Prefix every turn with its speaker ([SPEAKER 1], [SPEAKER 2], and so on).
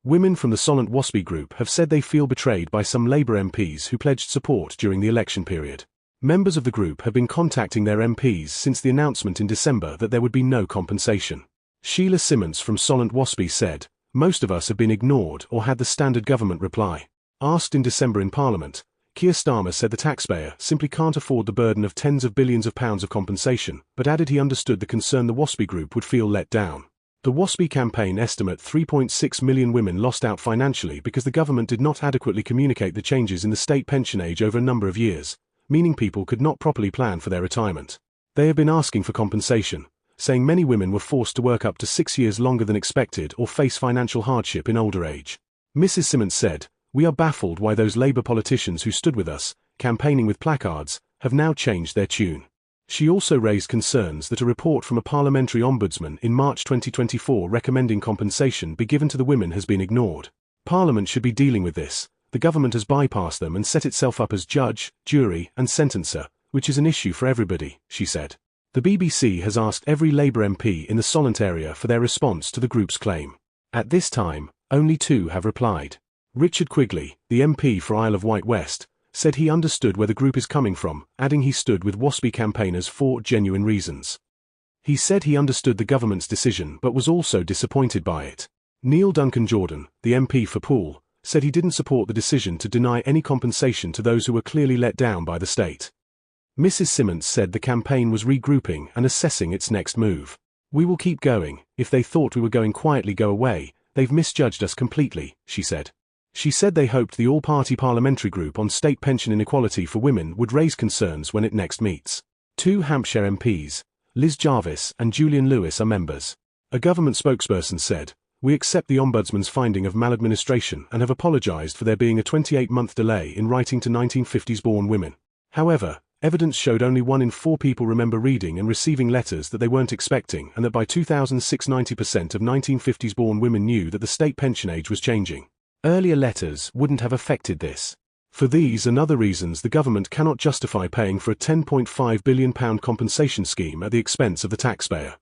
[SPEAKER 1] Women from the Solent WASPI group have said they feel betrayed by some Labour MPs who pledged support during the election period. Members of the group have been contacting their MPs since the announcement in December that there would be no compensation. Shelagh Simmons from Solent WASPI said, "Most of us have been ignored or had the standard government reply." Asked in December in Parliament, Kier Starmer said the taxpayer simply can't afford the burden of tens of billions of pounds of compensation, but added he understood the concern the WASPI group would feel let down. The WASPI campaign estimate 3.6 million women lost out financially because the government did not adequately communicate the changes in the state pension age over a number of years, meaning people could not properly plan for their retirement. They have been asking for compensation, saying many women were forced to work up to 6 years longer than expected or face financial hardship in older age. Mrs. Simmons said, "We are baffled why those Labour politicians who stood with us, campaigning with placards, have now changed their tune." She also raised concerns that a report from a parliamentary ombudsman in March 2024 recommending compensation be given to the women has been ignored. Parliament should be dealing with this. The government has bypassed them and set itself up as judge, jury, and sentencer, which is an issue for everybody, she said. The BBC has asked every Labour MP in the Solent area for their response to the group's claim. At this time, only 2 have replied. Richard Quigley, the MP for Isle of Wight West, said he understood where the group is coming from, adding he stood with WASPI campaigners for genuine reasons. He said he understood the government's decision but was also disappointed by it. Neil Duncan Jordan, the MP for Poole, said he didn't support the decision to deny any compensation to those who were clearly let down by the state. Mrs. Simmons said the campaign was regrouping and assessing its next move. "We will keep going. If they thought we were going quietly go away, they've misjudged us completely," she said. She said they hoped the all-party parliamentary group on state pension inequality for women would raise concerns when it next meets. 2 Hampshire MPs, Liz Jarvis and Julian Lewis, are members. A government spokesperson said, "We accept the Ombudsman's finding of maladministration and have apologised for there being a 28-month delay in writing to 1950s-born women. However, evidence showed only 1 in 4 people remember reading and receiving letters that they weren't expecting, and that by 2006 90% of 1950s-born women knew that the state pension age was changing. Earlier letters wouldn't have affected this. For these and other reasons, the government cannot justify paying for a £10.5 billion compensation scheme at the expense of the taxpayer."